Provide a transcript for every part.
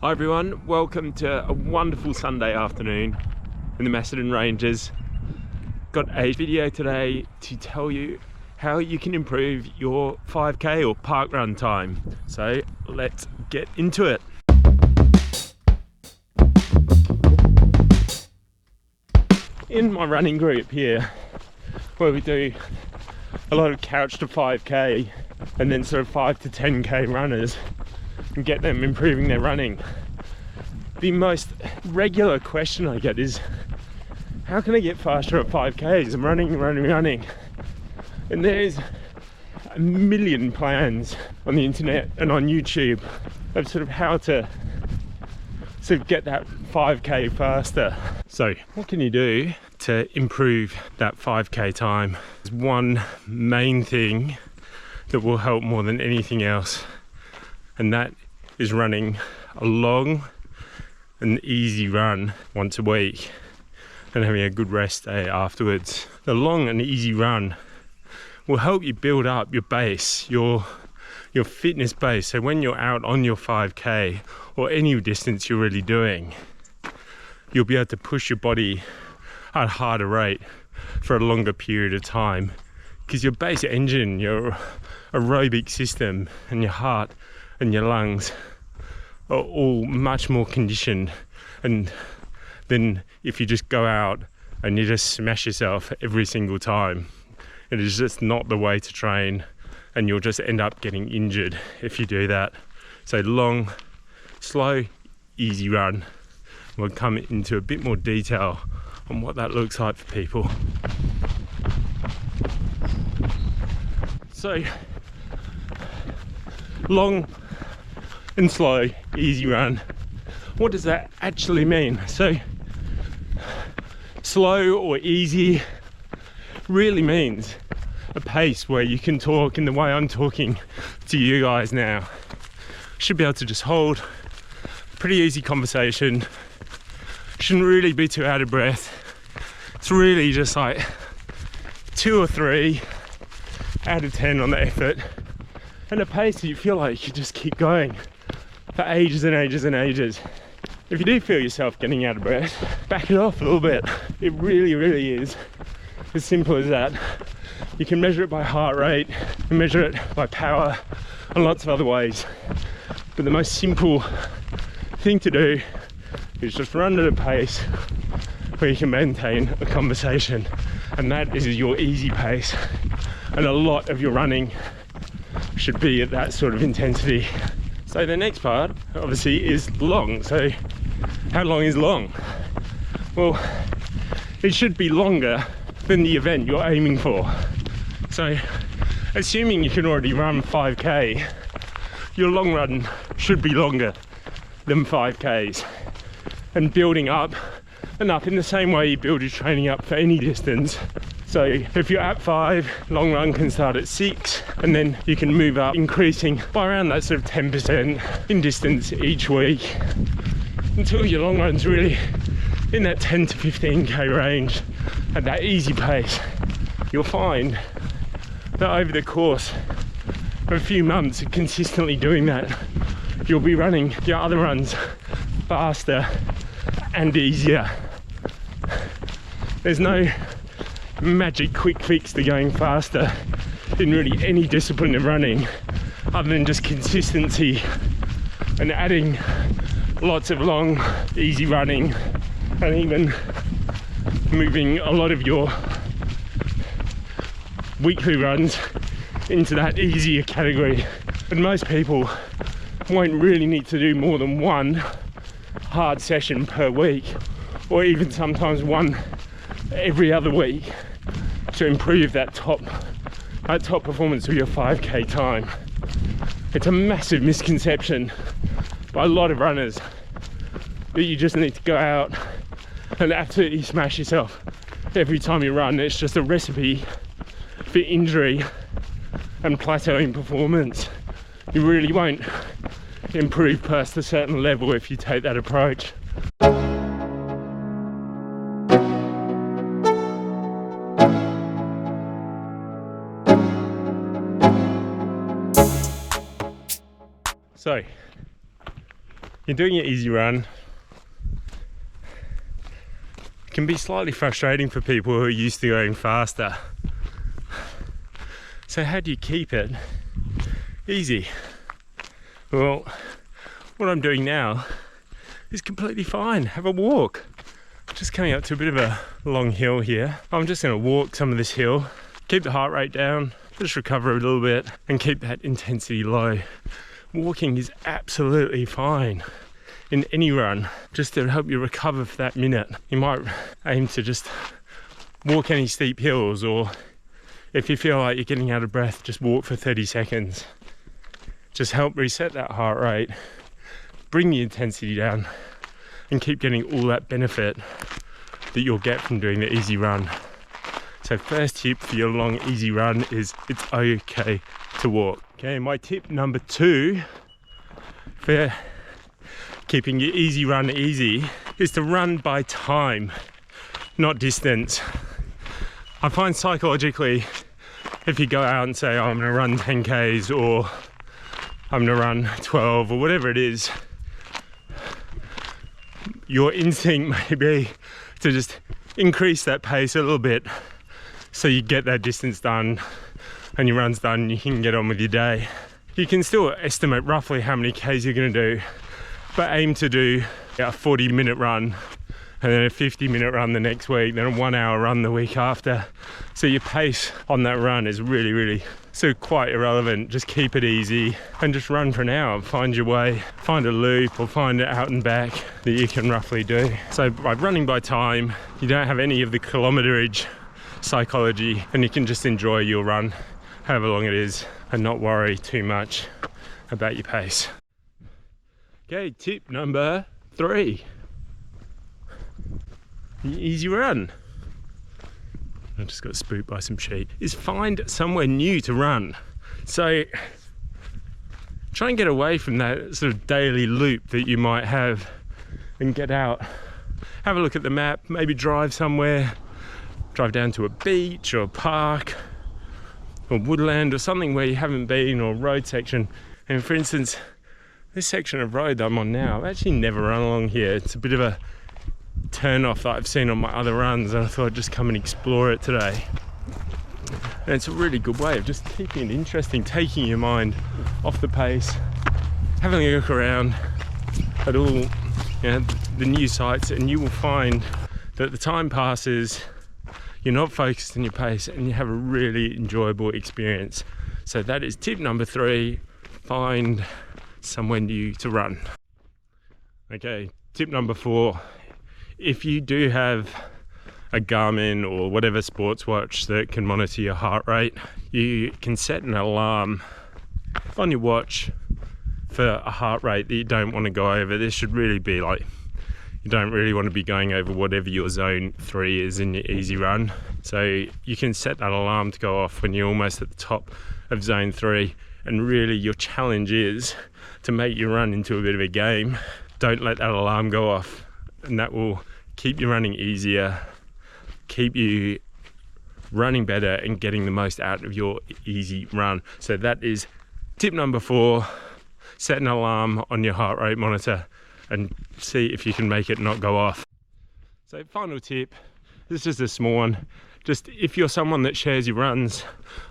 Hi everyone, welcome to a wonderful Sunday afternoon in the Macedon Ranges. Got a video today to tell you how you can improve your 5k or parkrun time. So let's get into it. In my running group here, where we do a lot of couch to 5k and then sort of 5 to 10k runners and get them improving their running, the most regular question I get is, how can I get faster at 5Ks? I'm running. And there's a million plans on the internet and on YouTube of sort of how to sort of get that 5K faster. So what can you do to improve that 5K time? There's one main thing that will help more than anything else, and that is running a long and easy run once a week and having a good rest day afterwards. The long and easy run will help you build up your base, your fitness base. So when you're out on your 5k or any distance you're really doing, you'll be able to push your body at a harder rate for a longer period of time, because your base engine, your aerobic system and your heart and your lungs are all much more conditioned and than if you just go out and you just smash yourself every single time. It is just not the way to train, and you'll just end up getting injured if you do that. So long, slow, easy run. We'll come into a bit more detail on what that looks like for people. So long and slow, easy run. What does that actually mean? So slow or easy really means a pace where you can talk in the way I'm talking to you guys now. Should be able to just hold pretty easy conversation. Shouldn't really be too out of breath. It's really just like 2 or 3 out of 10 on the effort, and a pace that you feel like you could just keep going for ages and ages and ages. If you do feel yourself getting out of breath, back it off a little bit. It really is as simple as that. You can measure it by heart rate, you can measure it by power, and lots of other ways. But the most simple thing to do is just run at a pace where you can maintain a conversation, and that is your easy pace. And a lot of your running should be at that sort of intensity. So the next part obviously is long. So how long is long? Well, it should be longer than the event you're aiming for. So assuming you can already run 5k, your long run should be longer than 5ks, and building up enough in the same way you build your training up for any distance. So if you're at 5, long run can start at 6, and then you can move up, increasing by around that sort of 10% in distance each week, until your long run's really in that 10 to 15k range at that easy pace. You'll find that over the course of a few months of consistently doing that, you'll be running your other runs faster and easier. There's no magic quick fix to going faster in really any discipline of running, other than just consistency and adding lots of long, easy running, and even moving a lot of your weekly runs into that easier category. But most people won't really need to do more than one hard session per week, or even sometimes one every other week, to improve that top performance of your 5k time. It's a massive misconception by a lot of runners that you just need to go out and absolutely smash yourself every time you run. It's just a recipe for injury and plateauing performance. You really won't improve past a certain level if you take that approach. So you're doing your easy run. It can be slightly frustrating for people who are used to going faster. So how do you keep it easy? Well, what I'm doing now is completely fine. Have a walk. Just coming up to a bit of a long hill here. I'm just going to walk some of this hill, keep the heart rate down, just recover a little bit and keep that intensity low. Walking is absolutely fine in any run, just to help you recover for that minute. You might aim to just walk any steep hills, or if you feel like you're getting out of breath, just walk for 30 seconds. Just help reset that heart rate, bring the intensity down, and keep getting all that benefit that you'll get from doing the easy run. So first tip for your long easy run is it's okay to walk. Okay, my tip number 2 for keeping your easy run easy is to run by time, not distance. I find psychologically, if you go out and say, oh, I'm gonna run 10Ks or I'm gonna run 12 or whatever it is, your instinct may be to just increase that pace a little bit so you get that distance done and your run's done and you can get on with your day. You can still estimate roughly how many Ks you're gonna do, but aim to do a 40-minute run and then a 50-minute run the next week, then a 1-hour run the week after. So your pace on that run is really so quite irrelevant. Just keep it easy and just run for an hour. Find your way, find a loop or find it out and back that you can roughly do. So by running by time, you don't have any of the kilometerage psychology and you can just enjoy your run, however long it is, and not worry too much about your pace. Okay, tip number 3. The easy run. I just got spooked by some sheep. Is find somewhere new to run. So try and get away from that sort of daily loop that you might have and get out. Have a look at the map, maybe drive somewhere, drive down to a beach or a park or woodland or something where you haven't been, or a road section. And for instance, this section of road that I'm on now, I've actually never run along here. It's a bit of a turn off that I've seen on my other runs, and I thought I'd just come and explore it today. And it's a really good way of just keeping it interesting, taking your mind off the pace, having a look around at all, you know, the new sights, and you will find that the time passes, you're not focused on your pace, and you have a really enjoyable experience. So that is tip number 3, find somewhere new to run. Okay, tip number 4. If you do have a Garmin or whatever sports watch that can monitor your heart rate, you can set an alarm on your watch for a heart rate that you don't want to go over. This should really be like, you don't really want to be going over whatever your zone 3 is in your easy run. So you can set that alarm to go off when you're almost at the top of zone 3. And really your challenge is to make your run into a bit of a game. Don't let that alarm go off, and that will keep you running easier, keep you running better and getting the most out of your easy run. So that is tip number 4. Set an alarm on your heart rate monitor and see if you can make it not go off. So final tip, this is a small one. Just if you're someone that shares your runs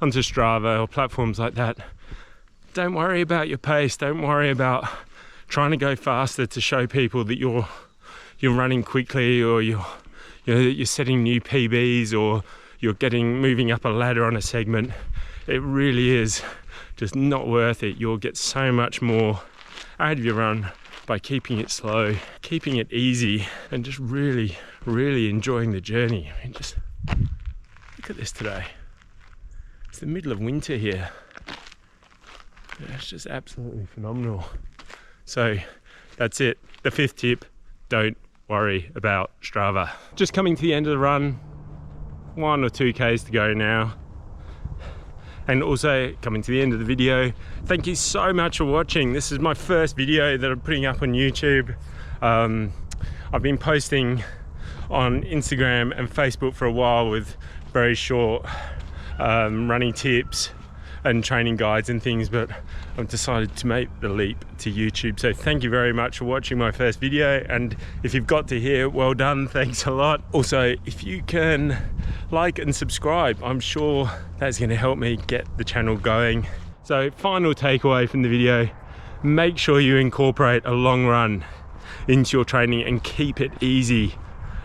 onto Strava or platforms like that, don't worry about your pace. Don't worry about trying to go faster to show people that you're running quickly, or you're setting new PBs, or you're moving up a ladder on a segment. It really is just not worth it. You'll get so much more out of your run by keeping it slow, keeping it easy, and just really enjoying the journey. I mean, just look at this today. It's the middle of winter here. It's just absolutely phenomenal. So that's it. The 5th tip, don't worry about Strava. Just coming to the end of the run, 1 or 2 Ks to go now. And also coming to the end of the video. Thank you so much for watching. This is my first video that I'm putting up on YouTube. I've been posting on Instagram and Facebook for a while with very short running tips, and training guides and things, but I've decided to make the leap to YouTube. So thank you very much for watching my first video, and if you've got to here, well done, thanks a lot. Also, if you can like and subscribe, I'm sure that's going to help me get the channel going. So final takeaway from the video, make sure you incorporate a long run into your training and keep it easy.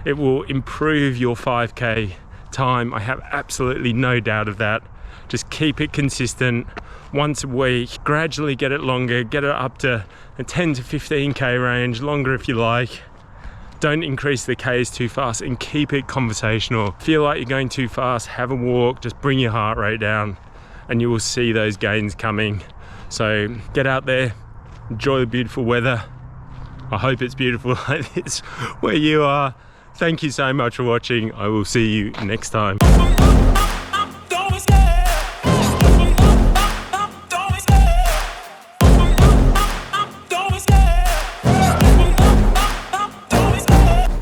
It will improve your 5K time, I have absolutely no doubt of that. Just keep it consistent once a week, gradually get it longer, get it up to a 10 to 15K range, longer if you like. Don't increase the Ks too fast and keep it conversational. Feel like you're going too fast, have a walk, just bring your heart rate down and you will see those gains coming. So get out there, enjoy the beautiful weather. I hope it's beautiful like this where you are. Thank you so much for watching. I will see you next time.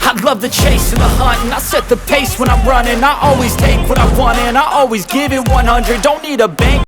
I love the chase and the hunt, and I set the pace when I'm running. I always take what I want and I always give it 100. Don't need a bank